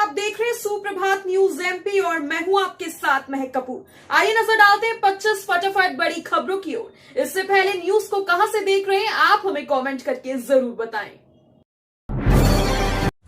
आप देख रहे हैं सुप्रभात न्यूज एमपी और मैं हूं आपके साथ महक कपूर। आइए नजर डालते हैं 25 फटाफट बड़ी खबरों की ओर। इससे पहले न्यूज को कहां से देख रहे हैं आप हमें कमेंट करके जरूर बताएं।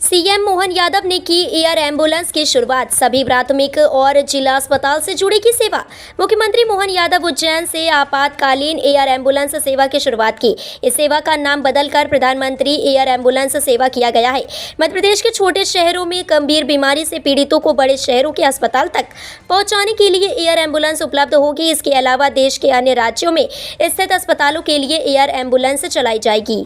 सीएम मोहन यादव ने की एयर एम्बुलेंस की शुरुआत। सभी प्राथमिक और जिला अस्पताल से जुड़ी की सेवा। मुख्यमंत्री मोहन यादव उज्जैन से आपातकालीन एयर एम्बुलेंस सेवा की शुरुआत की। इस सेवा का नाम बदलकर प्रधानमंत्री एयर एम्बुलेंस सेवा किया गया है। मध्य प्रदेश के छोटे शहरों में गंभीर बीमारी से पीड़ितों को बड़े शहरों के अस्पताल तक पहुंचाने के लिए एयर एम्बुलेंस उपलब्ध होगी। इसके अलावा देश के अन्य राज्यों में स्थित अस्पतालों के लिए एयर एम्बुलेंस चलाई जाएगी।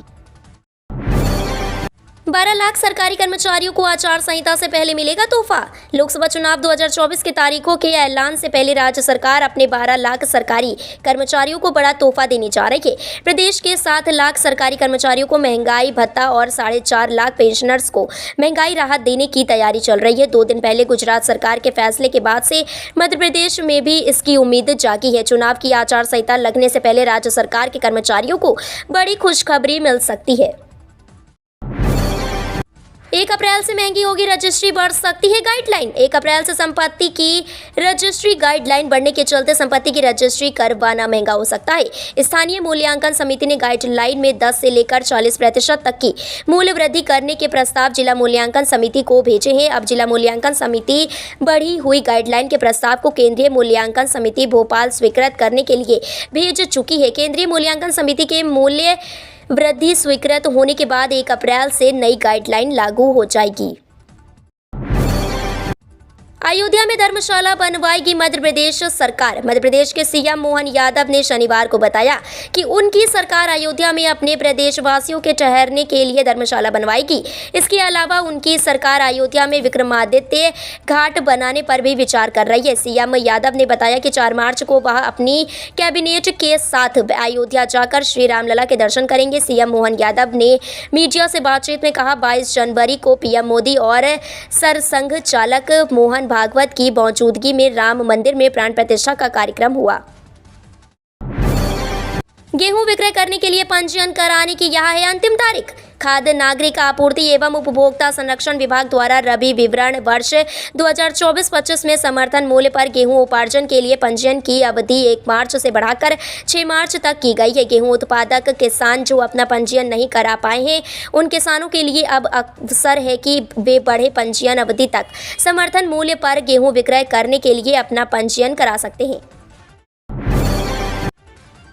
12 लाख सरकारी कर्मचारियों को आचार संहिता से पहले मिलेगा तोहफा। लोकसभा चुनाव 2024 की तारीखों के ऐलान से पहले राज्य सरकार अपने 12 लाख सरकारी कर्मचारियों को बड़ा तोहफा देने जा रही है। प्रदेश के 7 लाख सरकारी कर्मचारियों को महंगाई भत्ता और 4.5 लाख पेंशनर्स को महंगाई राहत देने की तैयारी चल रही है। 2 दिन पहले गुजरात सरकार के फैसले के बाद से मध्य प्रदेश में भी इसकी उम्मीद जागी है। चुनाव की आचार संहिता लगने से पहले राज्य सरकार के कर्मचारियों को बड़ी खुशखबरी मिल सकती है। 1 अप्रैल से महंगी होगी रजिस्ट्री, बढ़ सकती है गाइडलाइन। 1 अप्रैल से संपत्ति की रजिस्ट्री गाइडलाइन बढ़ने के चलते संपत्ति की रजिस्ट्री करवाना महंगा हो सकता है। स्थानीय मूल्यांकन समिति ने गाइडलाइन में 10 से लेकर 40% तक की मूल्य वृद्धि करने के प्रस्ताव जिला मूल्यांकन समिति को भेजे हैं। अब जिला मूल्यांकन समिति बढ़ी हुई गाइडलाइन के प्रस्ताव को केंद्रीय मूल्यांकन समिति भोपाल स्वीकृत करने के लिए भेज चुकी है। केंद्रीय मूल्यांकन समिति के मूल्य वृद्धि स्वीकृत होने के बाद 1 अप्रैल से नई गाइडलाइन लागू हो जाएगी। अयोध्या में धर्मशाला बनवाएगी मध्य प्रदेश सरकार। मध्य प्रदेश के सीएम मोहन यादव ने शनिवार को बताया कि उनकी सरकार अयोध्या में अपने प्रदेशवासियों के ठहरने के लिए धर्मशाला बनवाएगी। इसके अलावा उनकी सरकार अयोध्या में विक्रमादित्य घाट बनाने पर भी विचार कर रही है। सीएम यादव ने बताया कि 4 मार्च को वह अपनी कैबिनेट के साथ अयोध्या जाकर श्री रामलला के दर्शन करेंगे। सीएम मोहन यादव ने मीडिया से बातचीत में कहा, 22 जनवरी को पीएम मोदी और सरसंघ चालक मोहन भागवत की मौजूदगी में राम मंदिर में प्राण प्रतिष्ठा का कार्यक्रम हुआ। गेहूं विक्रय करने के लिए पंजीयन कराने की यह है अंतिम तारीख। खाद्य नागरिक आपूर्ति एवं उपभोक्ता संरक्षण विभाग द्वारा रबी विवरण वर्ष 2024-25 में समर्थन मूल्य पर गेहूं उपार्जन के लिए पंजीयन की अवधि 1 मार्च से बढ़ाकर 6 मार्च तक की गई है। गेहूं उत्पादक किसान जो अपना पंजीयन नहीं करा पाए हैं, उन किसानों के लिए अब अवसर है कि वे बढ़े पंजीयन अवधि तक समर्थन मूल्य पर गेहूं विक्रय करने के लिए अपना पंजीयन करा सकते हैं।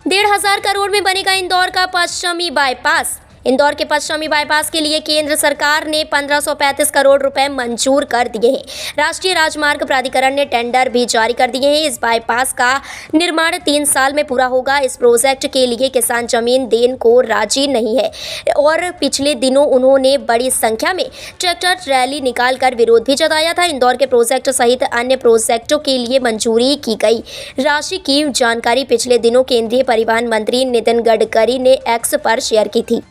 1,500 करोड़ में बनेगा इंदौर का पश्चिमी बाईपास। इंदौर के पश्चिमी बाईपास के लिए केंद्र सरकार ने 1535 करोड़ रुपए मंजूर कर दिए हैं। राष्ट्रीय राजमार्ग प्राधिकरण ने टेंडर भी जारी कर दिए हैं। इस बाईपास का निर्माण 3 साल में पूरा होगा। इस प्रोजेक्ट के लिए किसान जमीन देने को राजी नहीं है और पिछले दिनों उन्होंने बड़ी संख्या में ट्रैक्टर रैली निकालकर विरोध भी जताया था। इंदौर के प्रोजेक्ट सहित अन्य प्रोजेक्टों के लिए मंजूरी की गई राशि की जानकारी पिछले दिनों केंद्रीय परिवहन मंत्री नितिन गडकरी ने एक्स पर शेयर की थी।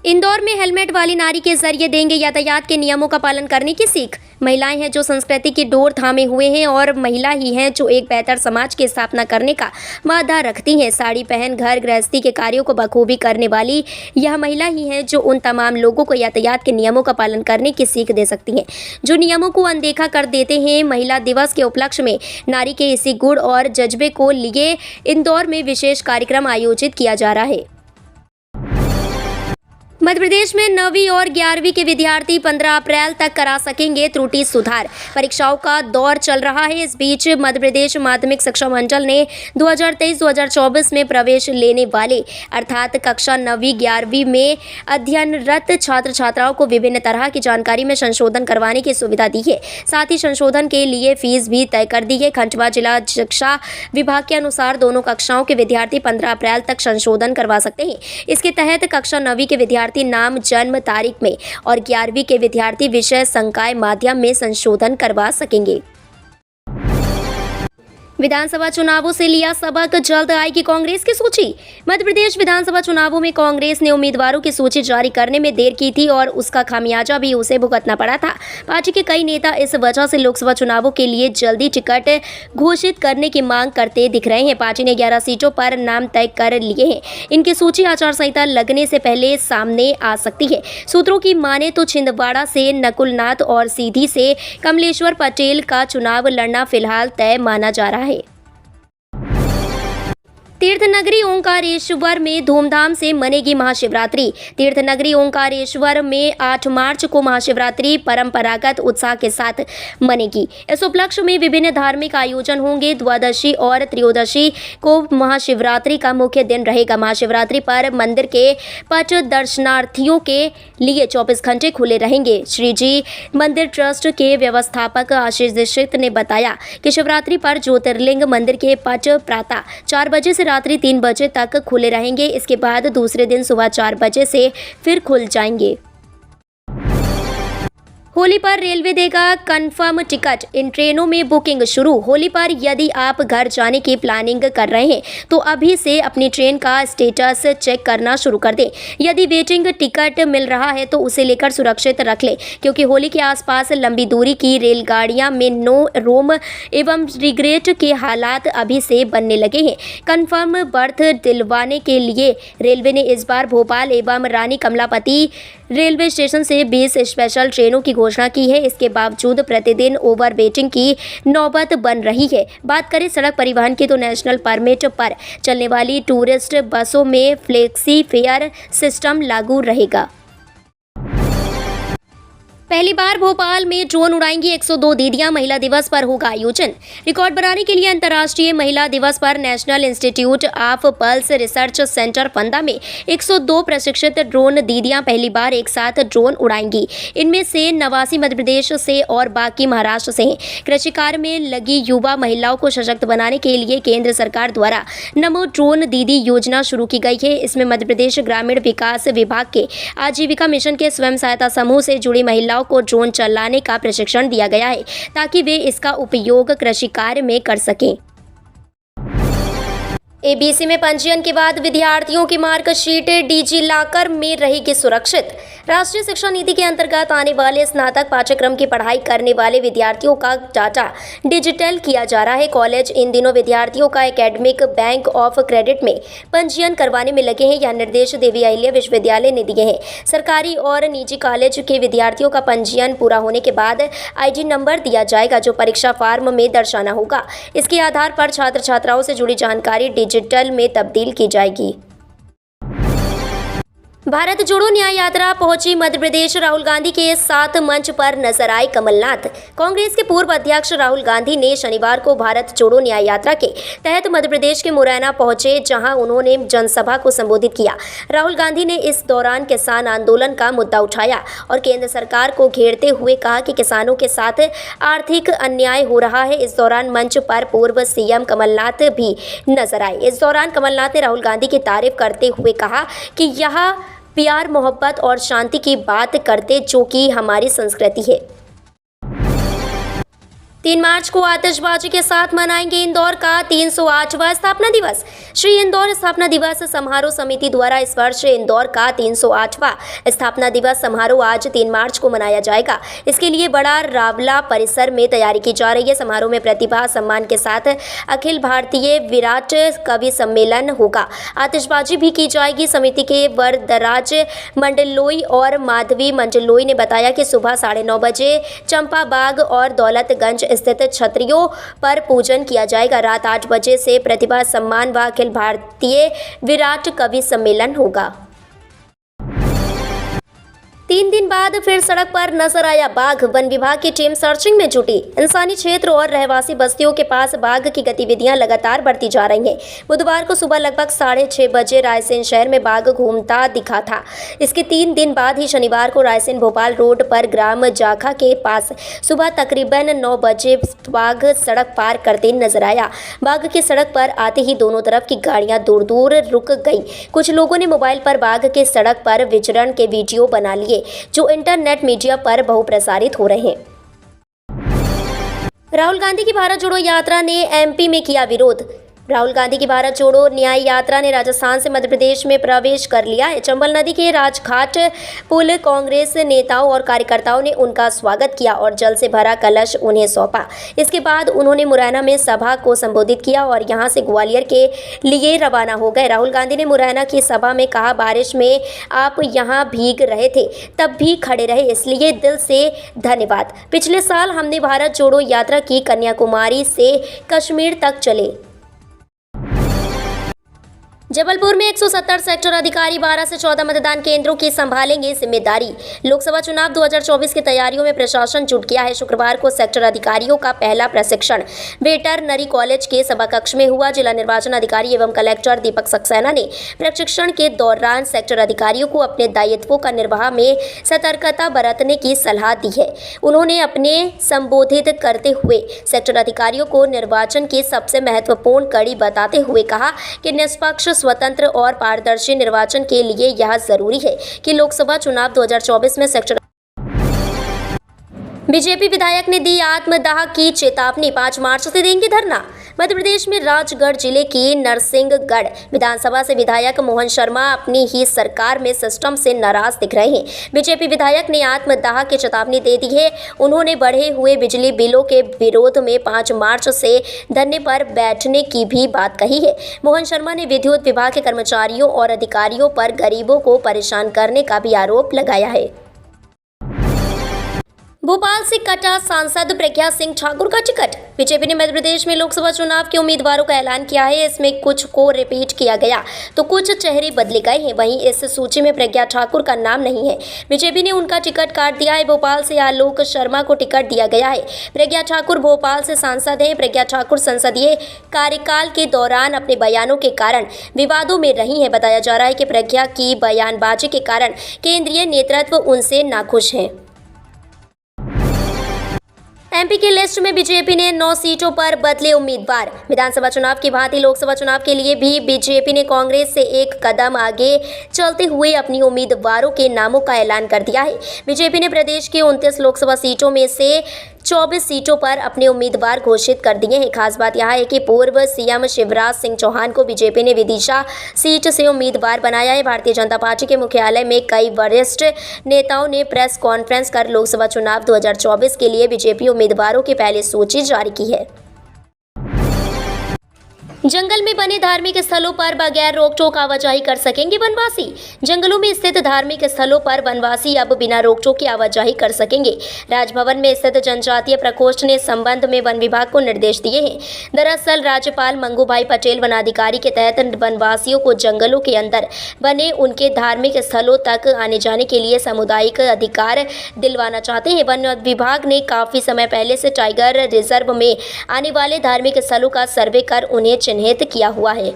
इंदौर में हेलमेट वाली नारी के जरिए देंगे यातायात के नियमों का पालन करने की सीख। महिलाएं हैं जो संस्कृति की डोर थामे हुए हैं और महिला ही हैं जो एक बेहतर समाज की स्थापना करने का वादा रखती हैं। साड़ी पहन घर गृहस्थी के कार्यों को बखूबी करने वाली यह महिला ही हैं जो उन तमाम लोगों को यातायात के नियमों का पालन करने की सीख दे सकती हैं जो नियमों को अनदेखा कर देते हैं। महिला दिवस के उपलक्ष्य में नारी के इसी गुण और जज्बे को लिए इंदौर में विशेष कार्यक्रम आयोजित किया जा रहा है। मध्य प्रदेश में 9वीं और 11वीं के विद्यार्थी 15 अप्रैल तक करा सकेंगे त्रुटि सुधार। परीक्षाओं का दौर चल रहा है। इस बीच मध्य प्रदेश माध्यमिक शिक्षा मंडल ने 2023-2024 में प्रवेश लेने वाले अर्थात कक्षा 9वीं 11वीं में अध्ययनरत छात्र छात्राओं को विभिन्न तरह की जानकारी में संशोधन करवाने की सुविधा दी है। साथ ही संशोधन के लिए फीस भी तय कर दी है। खंडवा जिला शिक्षा विभाग के अनुसार दोनों कक्षाओं के विद्यार्थी 15 अप्रैल तक संशोधन करवा सकते हैं। इसके तहत कक्षा 9वीं के विद्यार्थी नाम जन्म तारीख में और 11वीं के विद्यार्थी विषय संकाय माध्यम में संशोधन करवा सकेंगे। विधानसभा चुनावों से लिया सबक, जल्द आएगी कांग्रेस की सूची। मध्य प्रदेश विधानसभा चुनावों में कांग्रेस ने उम्मीदवारों की सूची जारी करने में देर की थी और उसका खामियाजा भी उसे भुगतना पड़ा था। पार्टी के कई नेता इस वजह से लोकसभा चुनावों के लिए जल्दी टिकट घोषित करने की मांग करते दिख रहे हैं। पार्टी ने 11 सीटों पर नाम तय कर लिए हैं। इनकी सूची आचार संहिता लगने से पहले सामने आ सकती है। सूत्रों की माने तो छिंदवाड़ा से नकुलनाथ और सीधी से कमलेश्वर पटेल का चुनाव लड़ना फिलहाल तय माना जा रहा है। तीर्थनगरी ओंकारेश्वर में धूमधाम से मनेगी महाशिवरात्रि। तीर्थनगरी ओंकारेश्वर में 8 मार्च को महाशिवरात्रि परंपरागत उत्साह के साथ मनेगी। इस उपलक्ष्य में विभिन्न धार्मिक आयोजन होंगे। द्वादशी और त्रयोदशी को महाशिवरात्रि का मुख्य दिन रहेगा। महाशिवरात्रि पर मंदिर के पट दर्शनार्थियों के लिए 24 घंटे खुले रहेंगे। श्री जी मंदिर ट्रस्ट के व्यवस्थापक आशीष दीक्षित ने बताया कि शिवरात्रि पर ज्योतिर्लिंग मंदिर के पट प्रातः 4 बजे से रात्रि 3 बजे तक खुले रहेंगे। इसके बाद दूसरे दिन सुबह 4 बजे से फिर खुल जाएंगे। होली पर रेलवे देगा कंफर्म टिकट, इन ट्रेनों में बुकिंग शुरू। होली पर यदि आप घर जाने की प्लानिंग कर रहे हैं तो अभी से अपनी ट्रेन का स्टेटस चेक करना शुरू कर दें। यदि वेटिंग टिकट मिल रहा है तो उसे लेकर सुरक्षित रख लें, क्योंकि होली के आसपास लंबी दूरी की रेलगाड़ियां में नो रोम एवं रिग्रेट के हालात अभी से बनने लगे हैं। कंफर्म बर्थ दिलवाने के लिए रेलवे ने इस बार भोपाल एवं रानी कमलापति रेलवे स्टेशन से 20 स्पेशल ट्रेनों की घोषणा की है। इसके बावजूद प्रतिदिन ओवर वेटिंग की नौबत बन रही है। बात करें सड़क परिवहन की तो नेशनल परमिट पर चलने वाली टूरिस्ट बसों में फ्लेक्सी फेयर सिस्टम लागू रहेगा। पहली बार भोपाल में ड्रोन उड़ाएंगी 102 दीदियां, महिला दिवस पर होगा आयोजन। रिकॉर्ड बनाने के लिए अंतर्राष्ट्रीय महिला दिवस पर national institute of pulse research centre फंदा में 102 प्रशिक्षित ड्रोन दीदियां पहली बार एक साथ ड्रोन उड़ाएंगी। इनमें से 89 मध्य प्रदेश से और बाकी महाराष्ट्र से हैं। कृषि कार्य में लगी युवा महिलाओं को सशक्त बनाने के लिए केंद्र सरकार द्वारा नमो ड्रोन दीदी योजना शुरू की गई है। इसमें मध्य प्रदेश ग्रामीण विकास विभाग के आजीविका मिशन के स्वयं सहायता समूह से जुड़ी महिलाओं को ड्रोन चलाने का प्रशिक्षण दिया गया है, ताकि वे इसका उपयोग कृषि कार्य में कर सकें। एबीसी में पंजीयन के बाद विद्यार्थियों की मार्कशीट डिजी लॉकर में रहेगी सुरक्षित। राष्ट्रीय शिक्षा नीति के अंतर्गत आने वाले स्नातक पाठ्यक्रम की पढ़ाई करने वाले विद्यार्थियों का डाटा डिजिटल किया जा रहा है। कॉलेज इन दिनों विद्यार्थियों का एकेडमिक बैंक ऑफ क्रेडिट में पंजीयन करवाने में लगे हैं। यह निर्देश देवी अहिल्या विश्वविद्यालय ने दिए हैं। सरकारी और निजी कॉलेज के विद्यार्थियों का पंजीयन पूरा होने के बाद आईडी नंबर दिया जाएगा, जो परीक्षा फॉर्म में दर्शाना होगा। इसके आधार पर छात्र छात्राओं से जुड़ी जानकारी डिजिटल में तब्दील की जाएगी। भारत जोड़ो न्याय यात्रा पहुंची मध्य प्रदेश। राहुल गांधी के साथ मंच पर नजर आए कमलनाथ। कांग्रेस के पूर्व अध्यक्ष राहुल गांधी ने शनिवार को भारत जोड़ो न्याय यात्रा के तहत मध्य प्रदेश के मुरैना पहुंचे, जहां उन्होंने जनसभा को संबोधित किया। राहुल गांधी ने इस दौरान किसान आंदोलन का मुद्दा उठाया और केंद्र सरकार को घेरते हुए कहा कि किसानों के साथ आर्थिक अन्याय हो रहा है। इस दौरान मंच पर पूर्व सीएम कमलनाथ भी नजर आए। इस दौरान कमलनाथ ने राहुल गांधी की तारीफ करते हुए कहा कि यह प्यार, मोहब्बत और शांति की बात करते, जो कि हमारी संस्कृति है। 3 मार्च को आतिशबाजी के साथ मनाएंगे इंदौर का 308वां स्थापना दिवस। श्री इंदौर स्थापना दिवस समारोह समिति द्वारा इस वर्ष इंदौर का 308वां स्थापना दिवस समारोह आज 3 मार्च को मनाया जाएगा। इसके लिए बड़ा रावला परिसर में तैयारी की जा रही है। समारोह में प्रतिभा सम्मान के साथ अखिल भारतीय विराट कवि सम्मेलन होगा। आतिशबाजी भी की जाएगी। समिति के वरदराज मंडलोई और माधवी मंडलोई ने बताया कि सुबह 9:30 बजे चंपा बाग और दौलतगंज स्थित छतरियों पर पूजन किया जाएगा। रात 8 बजे से प्रतिभा सम्मान व अखिल भारतीय विराट कवि सम्मेलन होगा। 3 दिन बाद फिर सड़क पर नजर आया बाघ। वन विभाग की टीम सर्चिंग में जुटी। इंसानी क्षेत्र और रहवासी बस्तियों के पास बाघ की गतिविधियां लगातार बढ़ती जा रही हैं। बुधवार को सुबह लगभग 6:30 बजे रायसेन शहर में बाघ घूमता दिखा था। इसके 3 दिन बाद ही शनिवार को रायसेन भोपाल रोड पर ग्राम जाखा के पास सुबह तकरीबन 9 बजे बाघ सड़क पार करते नजर आया। बाघ की सड़क पर आते ही दोनों तरफ की गाड़ियां दूर दूर रुक गई। कुछ लोगों ने मोबाइल पर बाघ के सड़क पर विचरण के वीडियो बना लिए, जो इंटरनेट मीडिया पर बहुप्रसारित हो रहे हैं। राहुल गांधी की भारत जोड़ो यात्रा ने एमपी में किया विरोध। राहुल गांधी की भारत जोड़ो न्याय यात्रा ने राजस्थान से मध्य प्रदेश में प्रवेश कर लिया है। चंबल नदी के राजघाट पुल कांग्रेस नेताओं और कार्यकर्ताओं ने उनका स्वागत किया और जल से भरा कलश उन्हें सौंपा। इसके बाद उन्होंने मुरैना में सभा को संबोधित किया और यहां से ग्वालियर के लिए रवाना हो गए। राहुल गांधी ने मुरैना की सभा में कहा, बारिश में आप यहां भीग रहे थे तब भी खड़े रहे, इसलिए दिल से धन्यवाद। पिछले साल हमने भारत जोड़ो यात्रा की, कन्याकुमारी से कश्मीर तक चले। जबलपुर में 170 सेक्टर अधिकारी 12 से 14 मतदान केंद्रों की संभालेंगे जिम्मेदारी। लोकसभा चुनाव 2024 की तैयारियों में प्रशासन जुट गया है। शुक्रवार को सेक्टर अधिकारियों का पहला प्रशिक्षण वेटरनरी कॉलेज के सभाकक्ष में हुआ। जिला निर्वाचन अधिकारी एवं कलेक्टर दीपक सक्सेना ने प्रशिक्षण के दौरान सेक्टर अधिकारियों को अपने दायित्वों का निर्वाह में सतर्कता बरतने की सलाह दी है। उन्होंने अपने संबोधित करते हुए सेक्टर अधिकारियों को निर्वाचन की सबसे महत्वपूर्ण कड़ी बताते हुए कहा कि निष्पक्ष, स्वतंत्र और पारदर्शी निर्वाचन के लिए यह जरूरी है कि लोकसभा चुनाव 2024 में सेक्टर। बीजेपी विधायक ने दी आत्मदाह की चेतावनी, 5 मार्च से देंगे धरना। मध्य प्रदेश में राजगढ़ जिले की नरसिंहगढ़ विधानसभा से विधायक मोहन शर्मा अपनी ही सरकार में सिस्टम से नाराज दिख रहे हैं। बीजेपी विधायक ने आत्मदाह की चेतावनी दे दी है। उन्होंने बढ़े हुए बिजली बिलों के विरोध में 5 मार्च से धरने पर बैठने की भी बात कही है। मोहन शर्मा ने विद्युत विभाग के कर्मचारियों और अधिकारियों पर गरीबों को परेशान करने का भी आरोप लगाया है। भोपाल से कटा सांसद प्रज्ञा सिंह ठाकुर का टिकट। बीजेपी ने मध्य प्रदेश में लोकसभा चुनाव के उम्मीदवारों का ऐलान किया है। इसमें कुछ को रिपीट किया गया तो कुछ चेहरे बदले गए हैं। वहीं इस सूची में प्रज्ञा ठाकुर का नाम नहीं है। बीजेपी ने उनका टिकट काट दिया है। भोपाल से आलोक शर्मा को टिकट दिया गया है। प्रज्ञा ठाकुर भोपाल से सांसद हैं। प्रज्ञा ठाकुर संसदीय कार्यकाल के दौरान अपने बयानों के कारण विवादों में रही हैं। बताया जा रहा है कि प्रज्ञा की बयानबाजी के कारण केंद्रीय नेतृत्व उनसे नाखुश है। एमपी की लिस्ट में बीजेपी ने 9 सीटों पर बदले उम्मीदवार। विधानसभा चुनाव की भांति लोकसभा चुनाव के लिए भी बीजेपी ने कांग्रेस से एक कदम आगे चलते हुए अपनी उम्मीदवारों के नामों का ऐलान कर दिया है। बीजेपी ने प्रदेश की 29 लोकसभा सीटों में से 24 सीटों पर अपने उम्मीदवार घोषित कर दिए हैं। खास बात यह है कि पूर्व सीएम शिवराज सिंह चौहान को बीजेपी ने विदिशा सीट से उम्मीदवार बनाया है। भारतीय जनता पार्टी के मुख्यालय में कई वरिष्ठ नेताओं ने प्रेस कॉन्फ्रेंस कर लोकसभा चुनाव 2024 के लिए बीजेपी उम्मीदवारों की पहली सूची जारी की है। जंगल में बने धार्मिक स्थलों पर बगैर रोक-टोक आवाजाही कर सकेंगे वनवासी। जंगलों में स्थित धार्मिक स्थलों पर वनवासी अब बिना रोक-टोक की आवाजाही कर सकेंगे। राजभवन में स्थित जनजातीय प्रकोष्ठ ने इस संबंध में वन विभाग को निर्देश दिए हैं। दरअसल राज्यपाल मंगूभाई पटेल वनाधिकारी के तहत वनवासियों को जंगलों के अंदर बने उनके धार्मिक स्थलों तक आने जाने के लिए सामुदायिक अधिकार दिलवाना चाहते हैं। वन विभाग ने काफी समय पहले से टाइगर रिजर्व में आने वाले धार्मिक स्थलों का सर्वे कर उन्हें चिन्हित किया हुआ है।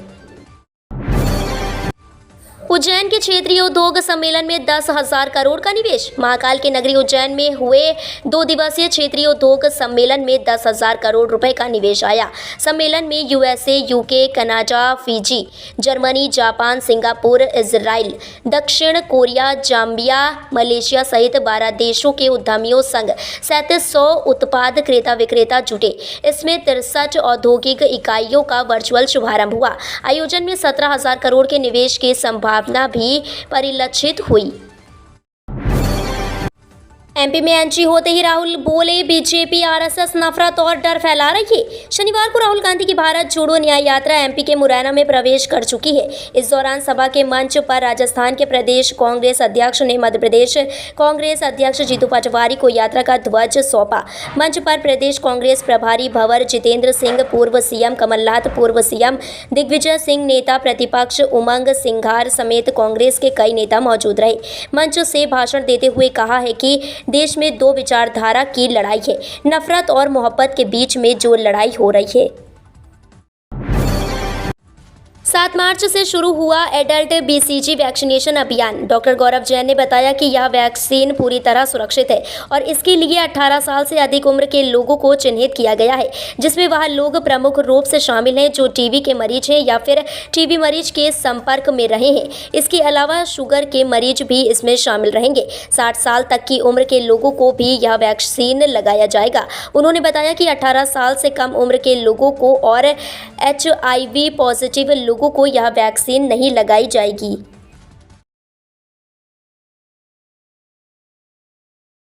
उज्जैन के क्षेत्रीय उद्योग सम्मेलन में 10,000 करोड़ का निवेश। महाकाल के नगरी उज्जैन में हुए 2 दिवसीय क्षेत्रीय उद्योग सम्मेलन में 10,000 करोड़ रुपए का निवेश आया। सम्मेलन में USA, UK, Canada, Fiji, Germany, Japan, Singapore, Israel, दक्षिण कोरिया, जाम्बिया, मलेशिया सहित 12 देशों के उद्यमियों संग 3700 उत्पाद क्रेता विक्रेता जुटे। इसमें 63 औद्योगिक इकाइयों का वर्चुअल शुभारंभ हुआ। आयोजन में 17,000 करोड़ के निवेश की संभावना भी परिलक्षित हुई। एमपी में एंट्री होते ही राहुल बोले, बीजेपी आरएसएस नफरत और डर फैला रही है। शनिवार को राहुल गांधी की भारत जोड़ो न्याय यात्रा एमपी के मुरैना में प्रवेश कर चुकी है। इस दौरान सभा के मंच पर राजस्थान के प्रदेश कांग्रेस अध्यक्ष ने मध्य प्रदेश कांग्रेस अध्यक्ष जीतू पटवारी को यात्रा का ध्वज सौंपा। मंच पर प्रदेश कांग्रेस प्रभारी भंवर जितेंद्र सिंह, पूर्व सीएम कमलनाथ, पूर्व सीएम दिग्विजय सिंह, नेता प्रतिपक्ष उमंग सिंघार समेत कांग्रेस के कई नेता मौजूद रहे। मंच से भाषण देते हुए कहा है कि देश में 2 विचारधारा की लड़ाई है, नफरत और मोहब्बत के बीच में जो लड़ाई हो रही है। 7 मार्च से शुरू हुआ एडल्ट बीसीजी वैक्सीनेशन अभियान। डॉक्टर गौरव जैन ने बताया कि यह वैक्सीन पूरी तरह सुरक्षित है और इसके लिए 18 साल से अधिक उम्र के लोगों को चिन्हित किया गया है, जिसमें वह लोग प्रमुख रूप से शामिल हैं जो टीबी के मरीज हैं या फिर टीबी मरीज के संपर्क में रहे हैं। इसके अलावा शुगर के मरीज भी इसमें शामिल रहेंगे। 60 साल तक की उम्र के लोगों को भी यह वैक्सीन लगाया जाएगा। उन्होंने बताया कि 18 साल से कम उम्र के लोगों को और HIV पॉजिटिव लोगों को यह वैक्सीन नहीं लगाई जाएगी।